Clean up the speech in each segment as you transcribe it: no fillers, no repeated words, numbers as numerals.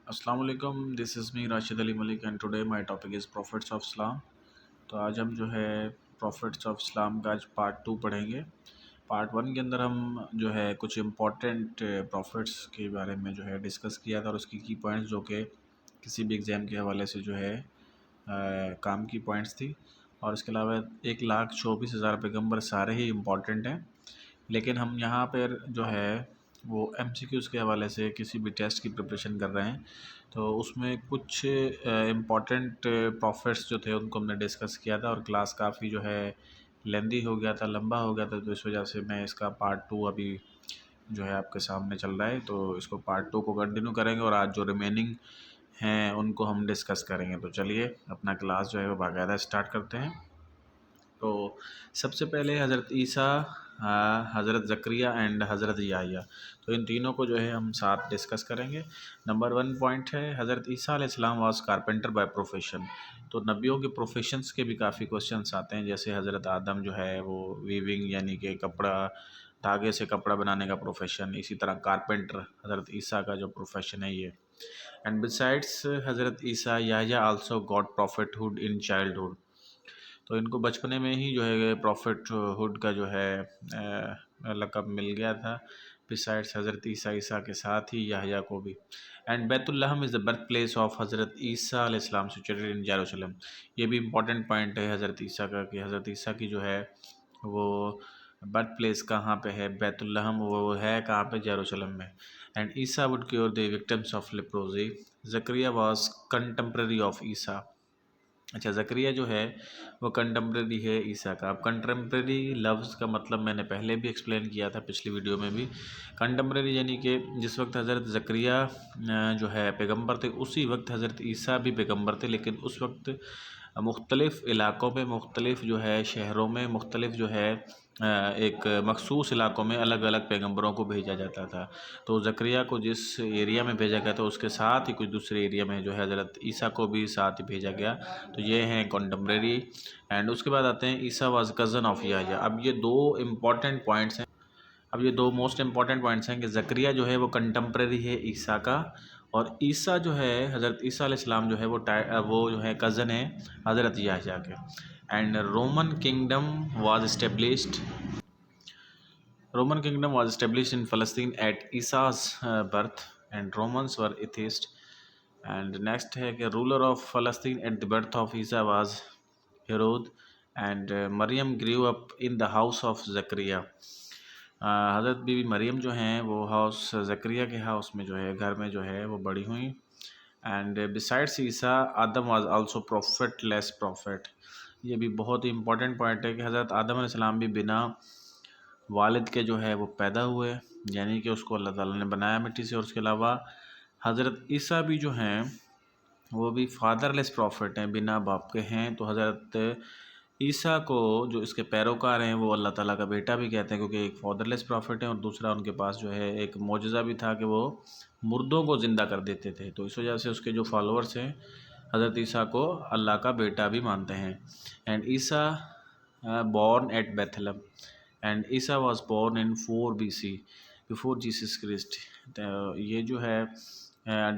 अस्सलाम वालेकुम, this is me Rashid Ali Malik and today my topic is profits of Islam. तो आज हम जो है प्रॉफिट्स ऑफ इस्लाम का आज पार्ट 2 पढ़ेंगे। पार्ट 1 के अंदर हम जो है कुछ इम्पोर्टेंट प्रॉफिट्स के बारे में जो है डिस्कस किया था और उसकी की पॉइंट्स जो कि किसी भी एग्ज़ाम के हवाले से जो है काम की पॉइंट्स थी। और इसके अलावा 1,24,000 पैगंबर सारे ही इम्पोर्टेंट हैं, लेकिन हम यहाँ पर जो है वो एमसीक्यूज़ के हवाले से किसी भी टेस्ट की प्रिपरेशन कर रहे हैं। तो उसमें कुछ इम्पॉर्टेंट प्रॉफिट्स जो थे उनको हमने डिस्कस किया था और क्लास काफ़ी जो है लेंदी हो गया था, लंबा हो गया था, तो इस वजह से मैं इसका पार्ट 2 अभी जो है आपके सामने चल रहा है। तो इसको पार्ट 2 को कंटिन्यू करेंगे और आज जो रिमेनिंग हैं उनको हम डिस्कस करेंगे। तो चलिए अपना क्लास जो है वो बाकायदा स्टार्ट करते हैं। तो सबसे पहले हज़रत ईसा, हज़रत ज़करिया एंड हज़रत याह्या, तो इन तीनों को जो है हम साथ डिस्कस करेंगे। नंबर 1 पॉइंट है, हज़रत ईसा अलैहिस्सलाम वाज कारपेंटर बाय प्रोफेशन। तो नबियों के प्रोफेशंस के भी काफ़ी क्वेश्चंस आते हैं, जैसे हज़रत आदम जो है वो वीविंग यानी कि कपड़ा, धागे से कपड़ा बनाने का प्रोफेशन, इसी तरह कारपेंटर हज़रत ईसा का जो प्रोफेशन है ये। And besides Hazrat Isa Yahya also got prophethood in childhood. तो इनको बचपने में ही जो है प्रॉफिटहुड का जो है लक़ब मिल गया था। बिसाइड्स हज़रत ईसा के साथ ही याह्या को भी। And Bethlehem is the birth place of Hazrat Isa अलैहिस्सलाम सिचुएटेड इन जेरूशलम। ये भी इम्पोर्टेंट पॉइंट है हज़रत ईसा का कि हज़रत ईसा की जो है वो बर्थ प्लेस कहाँ पे है, बैतुल्लहम वो है कहाँ पे, जेरूशलम में। And Isa would cure the victims of leprosy. Zakariya was contemporary of Isa. अच्छा, ज़करिया जो है वो कंटेम्प्रेरी है ईसा का। अब कंटेम्प्रेरी लफ्ज़ का मतलब मैंने पहले भी एक्सप्लेन किया था पिछली वीडियो में भी। कंटेम्प्रेरी यानी कि जिस वक्त हज़रत ज़करिया जो है पैगंबर थे उसी वक्त हज़रत ईसा भी पैगंबर थे, लेकिन उस वक्त मुख्तलिफ़ इलाक़ों में, मुख्तलिफ़ जो है शहरों में, मुख्तलिफ़ जो है एक मखसूस इलाक़ों में अलग अलग पैगंबरों को भेजा जाता था। तो ज़करिया को जिस एरिया में भेजा गया था उसके साथ ही कुछ दूसरे एरिया में जो है हज़रत ईसा को भी साथ ही भेजा गया। तो ये हैं कंटेम्प्रेरी। एंड उसके बाद आते हैं ईसा वाज कज़न ऑफ याह्या। अब ये दो इम्पॉर्टेंट पॉइंट्स हैं। अब ये दो मोस्ट इम्पॉर्टेंट पॉइंट्स हैं कि ज़करिया जो है वो कंटेम्प्रेरी है ईसा का, और ईसा जो है हज़रत ईसा अलैहिस्सलाम जो है वो जो है कज़न है हज़रत याह्या के। And Roman kingdom was established in Palestine at Isa's birth, and Romans were atheist. And next है कि ruler of Palestine at the birth of Isa was Herod, and Maryam grew up in the house of Zachariah. हज़रत बीवी मरियम जो हैं वो house Zakaria के house में जो है घर में जो है वो बड़ी हुई। And besides Isa Adam was also profit less profit. ये भी बहुत ही इंपॉर्टेंट पॉइंट है कि हज़रत आदम अलैहिस्सलाम भी बिना वालिद के जो है वो पैदा हुए, यानी कि उसको अल्लाह ताला ने बनाया मिट्टी से। और उसके अलावा हज़रत ईसा भी जो हैं वो भी फादरलेस प्रॉफिट हैं, बिना बाप के हैं। तो हज़रत ईसा को जो इसके पैरोकार हैं वो अल्लाह ताला का बेटा भी कहते हैं, क्योंकि एक फादरलेस प्रॉफिट है और दूसरा उनके पास जो है एक मोजज़ा भी था कि वो मुर्दों को ज़िंदा कर देते थे। तो इस वजह से उसके जो फॉलोअर्स हैं हज़रत ईसा को अल्लाह का बेटा भी मानते हैं। And Isa born at Bethlehem, and Isa was born in 4 BC before Jesus Christ. तो ये जो है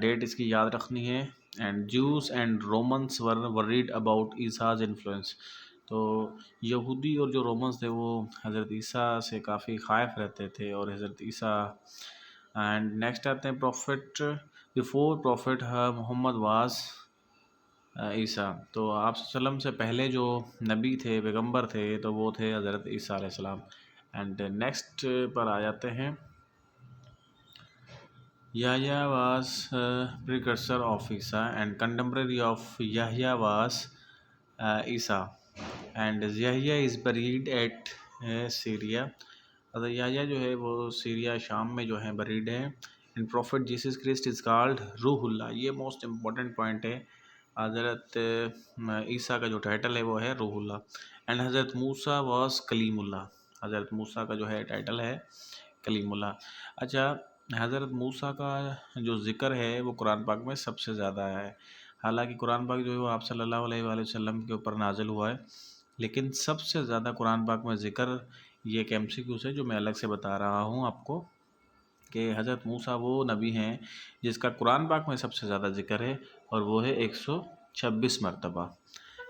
डेट इसकी याद रखनी है। And Jews and Romans were worried about Isa's influence. तो यहूदी और जो रोमन्स थे वो हज़रत ईसा से काफ़ी ख़ाइफ रहते थे और हज़रत ईसा। एंड नेक्स्ट आते हैं prophet before prophet Mohammad was Isa. तो आप सल्लम से पहले जो नबी थे, पैगंबर थे, तो वो थे हज़रत ईसा अलैहिस्सलाम। एंड नेक्स्ट पर आ जाते हैं, Yahya was precursor of Isa and contemporary of Yahya was Isa. And Yahya is buried at Syria. अगर याह्या जो है वो सीरिया शाम में जो है बरीड है। And prophet Jesus Christ is called Ruhullah. ये मोस्ट इम्पॉर्टेंट पॉइंट है। हज़रत ईसा का जो टाइटल है वो है रूहुल्लाह। एंड हज़रत मूसा वाज कलीमुल्लाह। हज़रत मूसा का जो है टाइटल है कलीमुल्लाह। अच्छा, हज़रत मूसा का जो ज़िक्र है वो कुरान पाक में सबसे ज़्यादा है। हालांकि कुरान पाक जो है वो आप सल्लल्लाहु अलैहि वसल्लम के ऊपर नाजिल हुआ है, लेकिन सबसे ज़्यादा कुरान पाक में ज़िक्र ये एक MCQ है जो मैं अलग से बता रहा हूँ आपको, कि हज़रत मूसा वो नबी हैं जिसका कुरान पाक में सबसे ज़्यादा ज़िक्र है और वो है 126 मरतबा।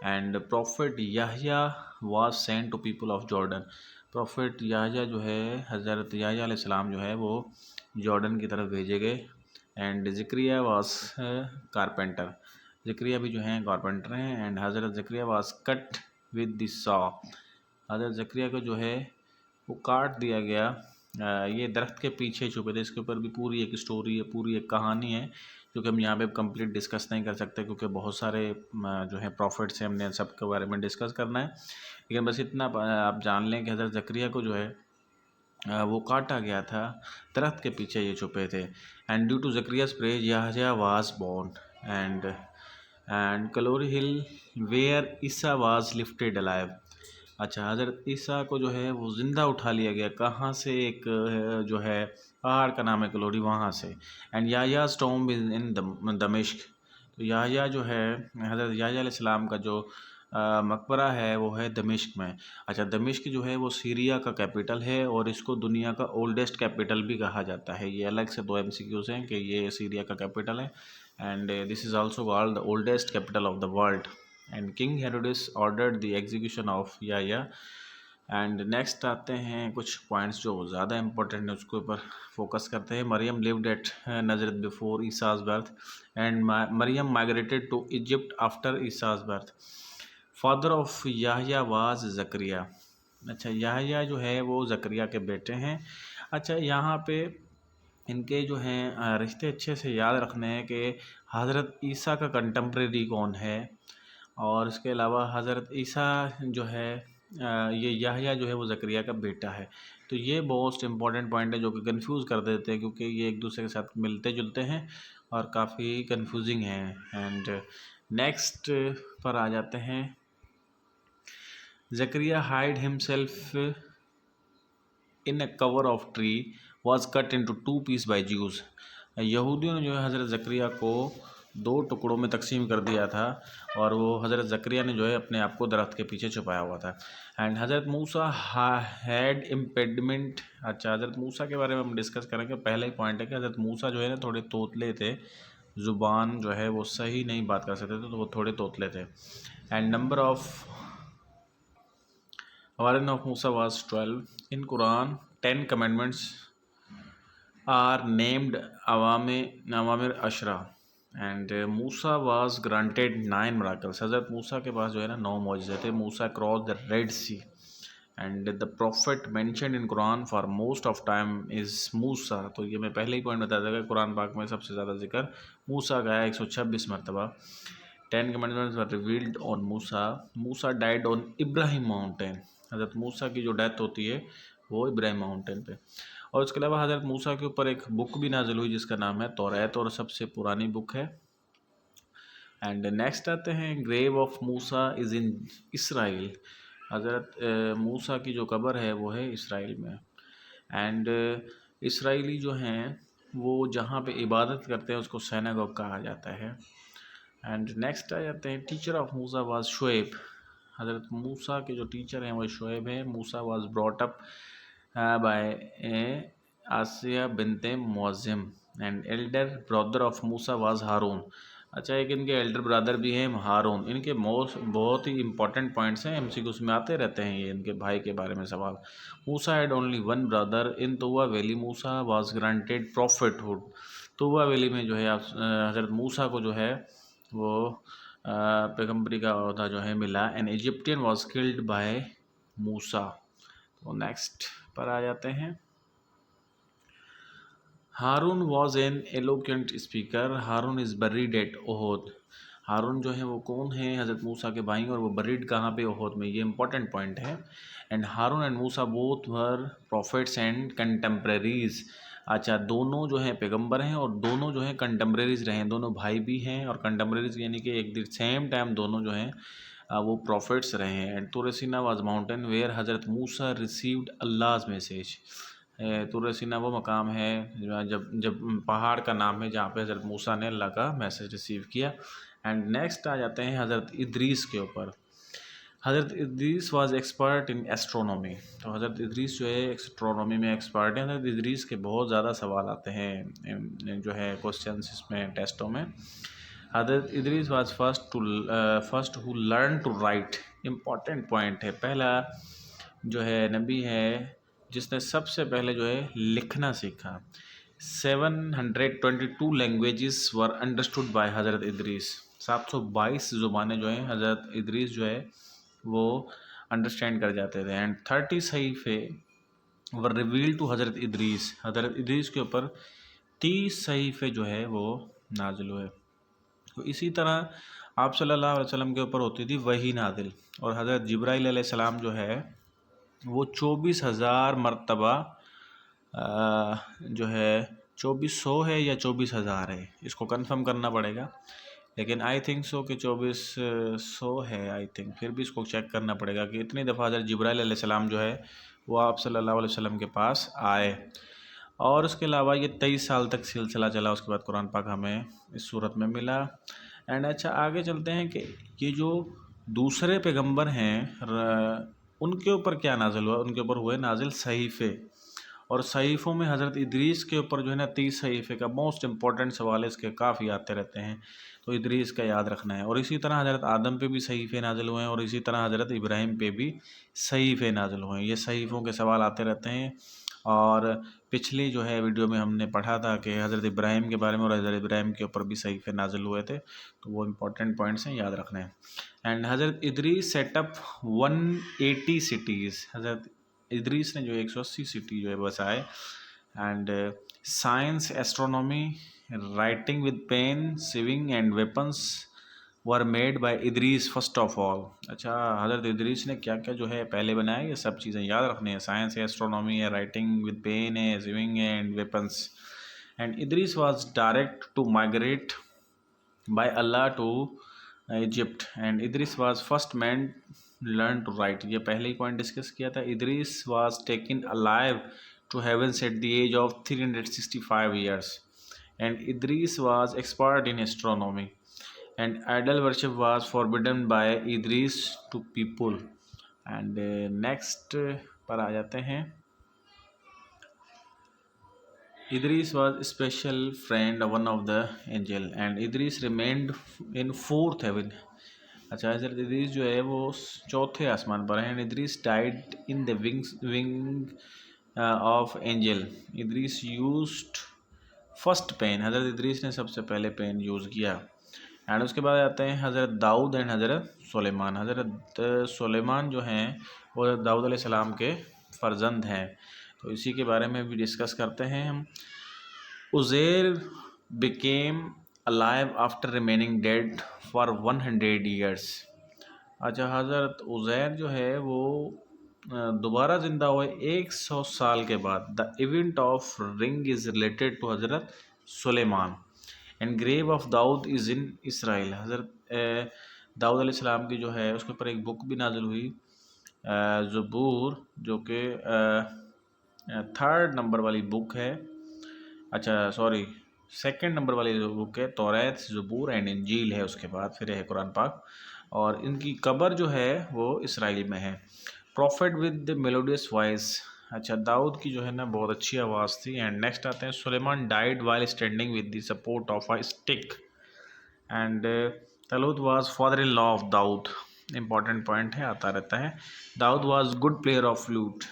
And prophet Yahya was sent to people of Jordan. Prophet Yahya जो है, हज़रत याह्या अलैहिस्सलाम जो है वो जॉर्डन की तरफ भेजे गए। And Zakaria was carpenter. Zakaria भी जो हैं कारपेंटर हैं। एंड हज़रत Zakaria was cut with the saw. हज़रत ज़िक्रिया को जो है वो काट दिया गया। ये दरख्त के पीछे छुपे थे। इसके ऊपर भी पूरी एक स्टोरी है, पूरी एक कहानी है जो कि हम यहाँ पे कंप्लीट डिस्कस नहीं कर सकते क्योंकि बहुत सारे जो है प्रॉफिट्स हैं, हमने सबके बारे में डिस्कस करना है। लेकिन बस इतना आप जान लें कि हज़रत ज़करिया को जो है वो काटा गया था, दरख्त के पीछे ये छुपे थे। And due to Zakariya's praise Yahya was born and Calvary hill where Isa was lifted alive. अच्छा, हज़रत ईसा को जो है वो ज़िंदा उठा लिया गया। कहाँ से? एक जो है पहाड़ का नाम है कलोरी, वहाँ से। एंड याह्या टॉम्ब इन दमिश्क। तो याह्या जो है, हज़रत याह्या अलैहिस्सलाम का जो मकबरा है वो है दमिश्क में। अच्छा, दमिश्क जो है वो सीरिया का कैपिटल है और इसको दुनिया का ओल्डेस्ट कैपिटल भी कहा जाता है। ये अलग से 2 MCQs हैं कि ये सीरिया का कैपिटल है। And this is also called the oldest capital of the world. And king Herod ordered the execution of Yahya. And next आते हैं कुछ पॉइंट्स जो ज़्यादा इंपॉर्टेंट है, उसके ऊपर फोकस करते हैं। Maryam lived at Nazareth before Isa's birth and Maryam migrated to Egypt after Isa's birth. Father of Yahya was Zakariya. अच्छा, याह्या जो है वो ज़करिया के बेटे हैं। अच्छा, यहाँ पे इनके जो हैं रिश्ते अच्छे से याद रखने हैं कि हज़रत ईसा का कंटेम्प्रेरी कौन है, और इसके अलावा हज़रत ईसा जो है ये याह्या जो है वो ज़करिया का बेटा है। तो ये मोस्ट इम्पॉर्टेंट पॉइंट है जो कि कंफ्यूज कर देते हैं क्योंकि ये एक दूसरे के साथ मिलते जुलते हैं और काफ़ी कंफ्यूजिंग हैं। एंड नेक्स्ट पर आ जाते हैं। Zakariya hide himself in a cover of tree was cut into piece by Jews. यहूदियों ने जो है हज़रत ज़करिया को 2 टुकड़ों में तकसीम कर दिया था और वो हज़रत ज़करिया ने जो है अपने आप को दरख्त के पीछे छुपाया हुआ था। एंड हज़रत मूसा हैड इम्पेडमेंट। अच्छा, हज़रत मूसा के बारे में हम डिस्कस करेंगे। पहला ही पॉइंट है कि हज़रत मूसा जो है ना थोड़े तोतले थे, ज़ुबान जो है वो सही नहीं बात कर सकते थे, तो वो थोड़े तोतले थे। And number of Warren of Musa was 12. In Quran, 10 commandments are named Awamir Ashra. And Musa was granted 9 miracles. हज़रत मूसा के पास जो है ना 9 मौजज़े थे. Musa crossed the Red Sea. And the prophet mentioned in Quran for most of time is Musa. तो ये मैं पहले ही पॉइंट बताया था कि कुरान पाक में सबसे ज़्यादा जिक्र मूसा का है, 126 मरतबा। 10 commandments were revealed on Musa. Musa died on Ibrahim mountain. हज़रत मूसा की जो डेथ होती है वो इब्राहिम माउंटेन पे। और उसके अलावा हज़रत मूसा के ऊपर एक बुक भी नाजिल हुई जिसका नाम है तौरात, और सबसे पुरानी बुक है। एंड नेक्स्ट आते हैं, grave of Musa is in Israel. हज़रत मूसा की जो कब्र है वो है इसराइल में। एंड इसराइली जो हैं वो जहाँ पे इबादत करते हैं उसको सिनागोग कहा जाता है। एंड नेक्स्ट आ जाते हैं, teacher of Musa was Shuaib. Hazrat Musa के जो टीचर हैं वो शुएब हैं। Musa was brought up by Asiya binte Muazzim and elder brother of Musa was Haroon. अच्छा, एक इनके एल्डर ब्रदर भी हैं हारून। इनके बहुत ही इंपॉर्टेंट पॉइंट्स हैं, MCQs में आते रहते हैं ये इनके भाई के बारे में सवाल। Musa had only 1 brother in Tuwa valley. Musa was granted prophethood. Tuwa valley में जो है हज़रत मूसा को जो है वो पैगम्बरी का ओहदा जो है मिला। An Egyptian was killed by Musa. तो नेक्स्ट पर आ जाते हैं, Haroon was an eloquent speaker. Haroon is buried at Uhud. Haroon जो है वो कौन है? हज़रत मूसा के भाई, और वो बरीड कहाँ पे? ओहद में। ये इंपॉर्टेंट पॉइंट है। And Harun and Musa both were prophets and contemporaries. अच्छा, दोनों जो हैं पैगंबर हैं और दोनों जो हैं कंटेम्प्रेरीज रहे हैं। दोनों भाई भी हैं और कंटेम्प्रेरीज यानी कि एक द सेम टाइम दोनों जो हैं वो प्रॉफिट्स रहे हैं। एंड तुर सीना वाज माउंटेन वेयर हज़रत मूसा रिसीव्ड अल्लाह's मैसेज। तुर सीना वो मकाम है जब जब पहाड़ का नाम है जहाँ पे हज़रत मूसा ने अल्लाह का मैसेज रिसीव किया। एंड नेक्स्ट आ जाते हैं हज़रत इदरीस के ऊपर। हज़रत Idris was expert in astronomy. तो हज़रत इदरीस जो है एस्ट्रोनॉमी में एक्सपर्ट हैं। हज़रत इदरीस के बहुत ज़्यादा सवाल आते हैं जो है क्वेश्चंस इसमें टेस्टों में। हज़रत Idris was first who learn to write. Important point है, पहला जो है नबी है जिसने सबसे पहले जो है लिखना सीखा। 722 लैंग्वेजेस वर अंडरस्टूड बाय हज़रत इदरीस। 722 ज़ुबानें जो हैं हज़रत इदरीस जो है वो अंडरस्टैंड कर जाते थे। एंड 30 सहीफ़े वर रिवील टू हज़रत इदरीस के ऊपर 30 सहीफ़े जो है वो नाजिल हुए। तो इसी तरह आप सल्लल्लाहु अलैहि वसल्लम के ऊपर होती थी वही नाजिल। और हज़रत जिब्राइल अलैहिस्सलाम जो है वो 24,000 मरतबा जो है 2400 है या 24,000 है, इसको कंफर्म करना पड़ेगा, लेकिन आई थिंक सो कि 2400 है आई थिंक। फिर भी इसको चेक करना पड़ेगा कि इतनी दफ़ा हज़रत जिब्राइल अलैहिस्सलाम जो है वो आप सल्लल्लाहु अलैहि वसल्लम के पास आए। और उसके अलावा ये 23 साल तक सिलसिला चला। उसके बाद कुरान पाक हमें इस सूरत में मिला। एंड अच्छा आगे चलते हैं कि ये जो दूसरे पैगंबर हैं उनके ऊपर क्या नाजिल हुआ। उनके ऊपर हुए नाजिल सहीफ़े, और सहीफ़ों में हज़रत इदरीस के ऊपर जो है ना 30 सहीफ़े का मोस्ट इम्पॉर्टेंट सवाल है, इसके काफ़ी आते रहते हैं, तो इदरीस का याद रखना है। और इसी तरह हज़रत आदम पे भी सहीफ़े नाजिल हुए हैं, और इसी तरह हज़रत इब्राहिम पे भी सहीफ़े नाजिल हुए हैं। ये सहीफ़ों के सवाल आते रहते हैं। और पिछली जो है वीडियो में हमने पढ़ा था कि हज़रत इब्राहिम के बारे में, और हज़रत इब्राहिम के ऊपर भी सहीफ़े नाजिल हुए थे, तो वो इम्पोर्टेंट पॉइंट्स हैं, याद रखने हैं। एंड हज़रत इदरीस सेटअप 180 सिटीज़। हज़रत इदरीस ने जो 180 सिटी जो है बसाए। And science, astronomy, writing with pen, sewing and weapons were made by Idris first of all. अच्छा, हज़रत इदरीस ने क्या क्या जो है पहले बनाया, ये सब चीज़ें याद रखनी है। साइंस है, एस्ट्रोनॉमी है, राइटिंग विद पेन है, sewing and weapons. And Idris was directed to migrate by Allah to Egypt, and Idris was first man learn to write। ये पहले ही पॉइंट डिस्कस किया था। Idris was taken alive to heavens at the age of 365 years, and Idris was expert in astronomy, and idol worship was forbidden by Idris to people। and next पर आ जाते हैं। Idris was special friend of one of the angel, and Idris remained in fourth heaven। अच्छा, हज़रत इदरीस जो है वो चौथे आसमान पर हैं। Idris died in the wing of angel. Idris used first pen. हज़रत इदरीस ने सबसे पहले पेन यूज़ किया। एंड उसके बाद आते हैं हज़रत दाऊद एंड हज़रत सुलेमान। हज़रत सुलेमान जो हैं वो दाऊद अलैहिस्सलाम के फ़र्जंद हैं, तो इसी के बारे में भी डिस्कस करते हैं हम। Uzair became alive after remaining dead for 100 years. अच्छा, हज़रत उज़ैर जो है वो दोबारा ज़िंदा हुए 100 साल के बाद। The event of ring is related to Hazrat Suleman, and grave of Daud is in Israel. Hazrat Daud अलैहिस्सलाम की जो है उसके ऊपर एक बुक भी नाजिल हुई, ज़बूर, जो कि 3rd नंबर वाली बुक है। अच्छा सॉरी, 2nd नंबर वाली जो बुक है तौरात, ज़बूर एंड इंजील है। उसके बाद फिर है कुरान पाक, और इनकी कब्र जो है वो इसराइल में है। Profit with melodious voice. अच्छा, दाऊद की जो है ना बहुत अच्छी आवाज़ थी। एंड नेक्स्ट आते हैं Suleman died while standing with the support of a stick. And Talut was father in law of Daud. Important point है, आता रहता है। Daud was good player of flute.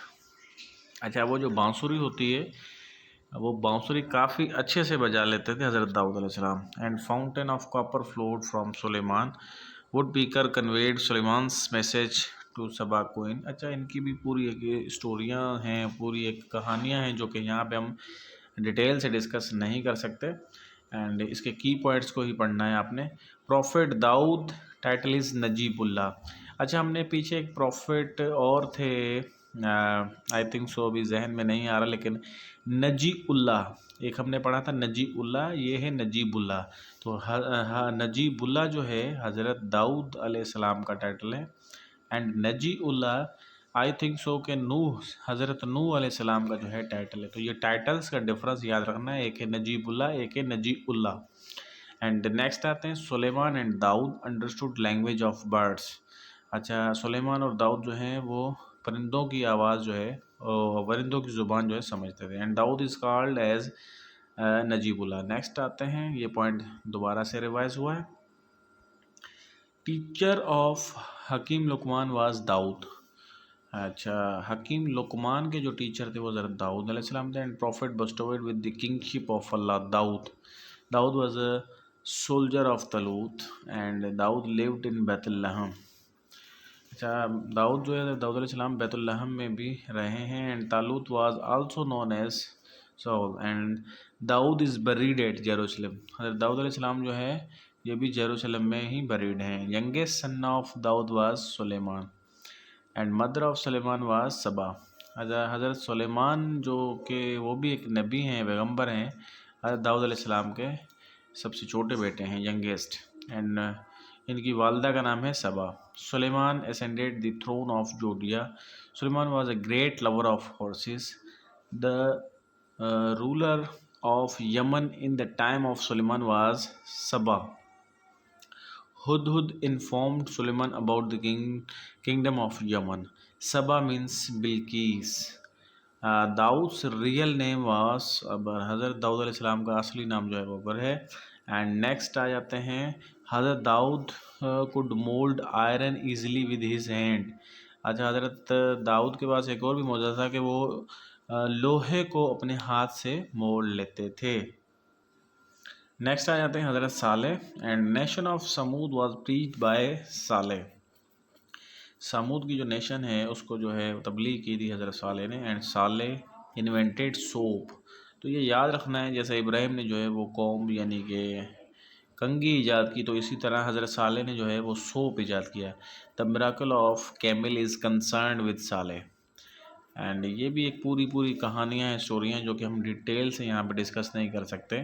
अच्छा, वो जो बांसुरी होती है वो बांसुरी काफ़ी अच्छे से बजा लेते थे हज़रत दाऊद अलैहिस्सलाम। And fountain of copper flowed from Suleman. Woodpecker conveyed Suleman's message to Saba queen. अच्छा, इनकी भी पूरी एक स्टोरियाँ हैं, पूरी एक कहानियाँ हैं जो कि यहाँ पे हम डिटेल से डिस्कस नहीं कर सकते। एंड इसके की पॉइंट्स को ही पढ़ना है आपने। Prophet Dawood title is Najibullah. अच्छा, हमने पीछे एक प्रॉफिट और थे, आई थिंक सो अभी जहन में नहीं आ रहा, लेकिन नजीबुल्लाह एक हमने पढ़ा था। नजीबुल्लाह ये है नजीबुल्लाह। तो नजीबुल्लाह जो है हज़रत दाऊद अलैहिस्सलाम का टाइटल है। And Najibullah I think so के नूह, हज़रत नूह अलैहिस्सलाम का जो है टाइटल है। तो ये टाइटल्स का डिफरेंस याद रखना है, एक है नजीबुल्लाह, एक है नजीबुल्लाह। एंड नेक्स्ट आते हैं Sulaiman and Dawood understood language of birds. अच्छा, सुलेमान और दाऊद जो हैं वो परिंदों की आवाज़ जो है और परिंदों की ज़ुबान जो है समझते थे। And Dawood is called as Najibullah. Next आते हैं, ये पॉइंट दोबारा से रिवाइज हुआ है। Teacher of Hakim Luqman was Dawood. अच्छा, हकीम लुकमान के जो टीचर थे वो ज़रा दाऊद अलैहिस्सलाम थे। And prophet bestowed with the kingship of Allah Daud. Daud was a soldier of Talut and Daud lived in Bethlehem. अच्छा, दाऊद जो है दाऊद अलैहिस्सलाम बैतुल्लहम में भी रहे हैं। And Talut was also known as Saul and Dawood is buried at Jerusalem. Hazrat Daud अलैहिस्सलाम जो है ये भी जेरूशलेम में ही बरीड हैं। Youngest son of Daud was Suleman and mother of Suleman was Saba. Hazrat Suleman जो कि वो भी एक नबी हैं, पैगम्बर हैं, हज़रत दाऊद अलैहिस्सलाम के सबसे छोटे बेटे हैं, यंगेस्ट। एंड इनकी वालदा का नाम है Saba. Suleman ascended the throne of Judea. Suleman was a great lover of horses. The ruler of Yemen in the time of Suleman was Saba. Hudhud informed Suleiman about the kingdom of Yemen. Saba means Bilqis. Daud's real name was Abar. हज़रत दाऊद अलैहिस्सलाम का असली नाम जो है वो अबर है। एंड नेक्स्ट आ जाते हैं, हज़रत Dawood could mould iron easily with his hand. अच्छा, हज़रत दाऊद के पास एक और भी मौजूद था कि वो लोहे को अपने हाथ से मोल लेते थे। नेक्स्ट आ जाते हैं Hazrat Saleh. And nation of Samood was preached by Saleh. Samood की जो नेशन है उसको जो है तबलीग की थी हज़रत सालेह ने। And Saleh invented soap. तो ये याद रखना है, जैसे इब्राहिम ने जो है वो कौम यानी कि कंगी ईजाद की, तो इसी तरह हज़रत सालेह ने जो है वो सोप ईजाद किया। The miracle of camel is concerned with Saleh. And ये भी एक पूरी कहानियाँ हैं, स्टोरियाँ जो कि हम डिटेल से यहाँ पे डिस्कस नहीं कर सकते।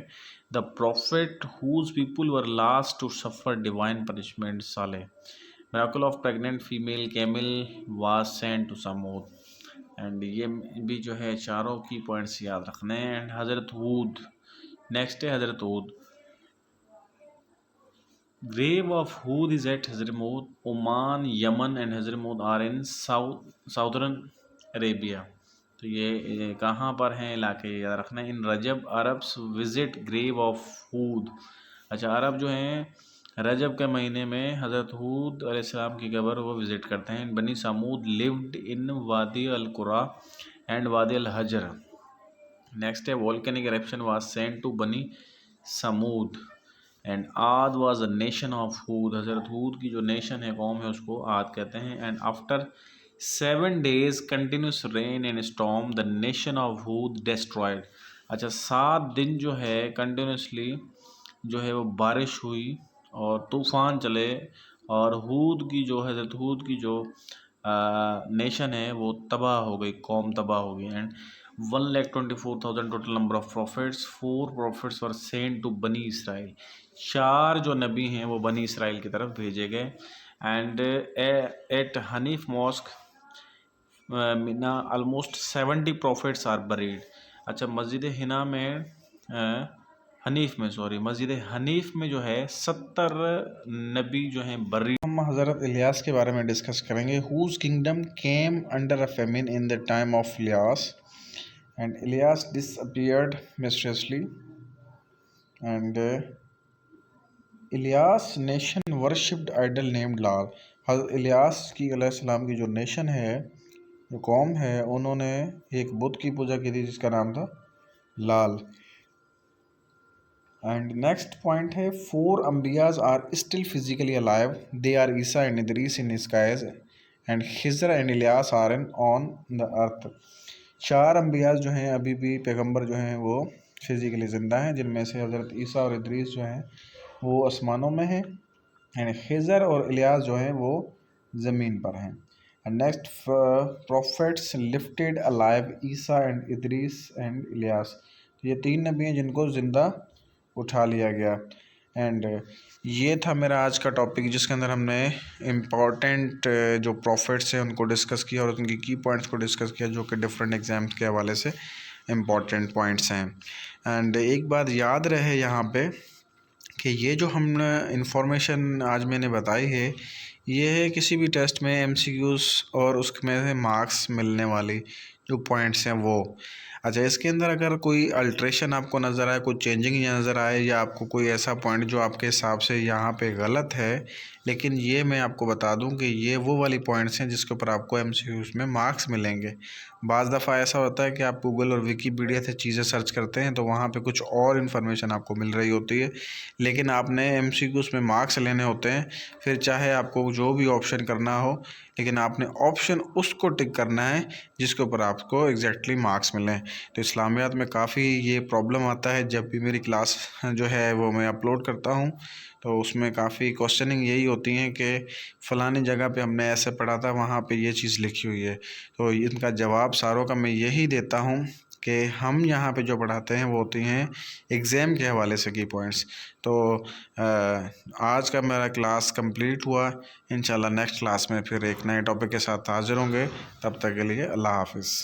The prophet whose people were last to suffer divine punishment Saleh. Miracle of pregnant female camel was sent to Samood. एंड ये भी जो है चारों की पॉइंट्स याद रखने हैं। एंड हज़रत हूद, नेक्स्ट है Hazrat Hud. Grave of Hud is at Hadramaut, Oman, Yemen and Hadramaut are in southern Arabia. तो ये कहाँ पर हैं इलाके, याद रखना है। In Rajab Arabs visit grave of Hud. अच्छा, अरब जो हैं रजब के महीने में हज़रत हूद अलैहिस्सलाम की कब्र वो विज़िट करते हैं। बनी समूद लिव्ड इन वादी अल कुरा एंड वादी अल हजर। नेक्स्ट है volcanic eruption was sent to Bani Samud. And Aad was a nation of Hud. हज़रत हूद की जो नेशन है, कौम है, उसको आद कहते हैं। And after 7 days continuous rain and storm the nation of Hud destroyed. अच्छा, 7 दिन जो है कंटिन्यूसली जो है वो बारिश हुई और तूफ़ान चले, और हूद की जो हज़रत हूद की जो नेशन है वो तबाह हो गई, कौम तबाह हो गई। And 1,24,000 total number of prophets. 4 prophets were sent to Bani Israel. 4 जो नबी हैं वो बनी इसराइल की तरफ भेजे गए। And at Hanif mosque Mina almost 70 prophets are buried. अच्छा, मस्जिद हिना में मस्जिद हनीफ में जो है 70 नबी जो हैं बरी। हम हज़रत इलियास के बारे में डिस्कस करेंगे। Whose kingdom came under a famine in the time of Ilyas and Ilyas disappeared mysteriously. And Ilyas nation worshipped idol named Lal. Hazrat Ilyas की अलैहिस्सलाम की जो नेशन है, जो कौम है, उन्होंने एक बुत की पूजा की थी जिसका नाम था लाल। एंड नेक्स्ट पॉइंट है 4 अम्बियाज are still physically alive. They are Isa and Idris in skies and Khizr and Ilyas are in on the earth. 4 अम्बियाज जो हैं अभी भी पैगंबर जो हैं वो फिजिकली ज़िंदा हैं, जिनमें से हज़रत ईसा और इदरीस जो हैं वो आसमानों में हैं। एंड खिजर और इलियास जो हैं वो ज़मीन पर हैं। And next profits lifted alive Isa and Idris and Ilyas. तो ये 3 नबी हैं जिनको ज़िंदा उठा लिया गया। एंड ये था मेरा आज का टॉपिक, जिसके अंदर हमने इम्पॉर्टेंट जो प्रॉफिट्स हैं उनको डिस्कस किया और उनकी की पॉइंट्स को डिस्कस किया, जो कि डिफरेंट एग्ज़ाम्स के हवाले से इम्पॉर्टेंट पॉइंट्स हैं। एंड एक बात याद रहे यहाँ पे कि ये जो हम इंफॉर्मेशन आज मैंने बताई है, ये है किसी भी टेस्ट में एमसीक्यूज़ और उसमें से मार्क्स मिलने वाली जो पॉइंट्स हैं वो। अच्छा, इसके अंदर अगर कोई अल्ट्रेशन आपको नज़र आए, कोई चेंजिंग नज़र आए, या आपको कोई ऐसा पॉइंट जो आपके हिसाब से यहाँ पे गलत है, लेकिन ये मैं आपको बता दूं कि ये वो वाली पॉइंट्स हैं जिसके ऊपर आपको एमसीक्यूज़ में मार्क्स मिलेंगे। बाज़ दफ़ा ऐसा होता है कि आप गूगल और विकीपीडिया से चीज़ें सर्च करते हैं तो वहाँ पे कुछ और इन्फॉर्मेशन आपको मिल रही होती है, लेकिन आपने एमसीक्यूज़ में मार्क्स लेने होते हैं। फिर चाहे आपको जो भी ऑप्शन करना हो, लेकिन आपने ऑप्शन उसको टिक करना है जिसके ऊपर आपको एग्जैक्टली मार्क्स मिलें। तो इस्लामियात में काफ़ी ये प्रॉब्लम आता है। जब भी मेरी क्लास जो है वो मैं अपलोड करता हूँ तो उसमें काफ़ी क्वेश्चनिंग यही होती हैं कि फ़लानी जगह पे हमने ऐसे पढ़ा था, वहाँ पे ये चीज़ लिखी हुई है। तो इनका जवाब सारों का मैं यही देता हूँ कि हम यहाँ पे जो पढ़ाते हैं वो होती हैं एग्ज़ाम के हवाले से की पॉइंट्स। तो आज का मेरा क्लास कंप्लीट हुआ। इंशाल्लाह नेक्स्ट क्लास में फिर एक नए टॉपिक के साथ हाज़िर होंगे। तब तक के लिए अल्लाह हाफ़िज़।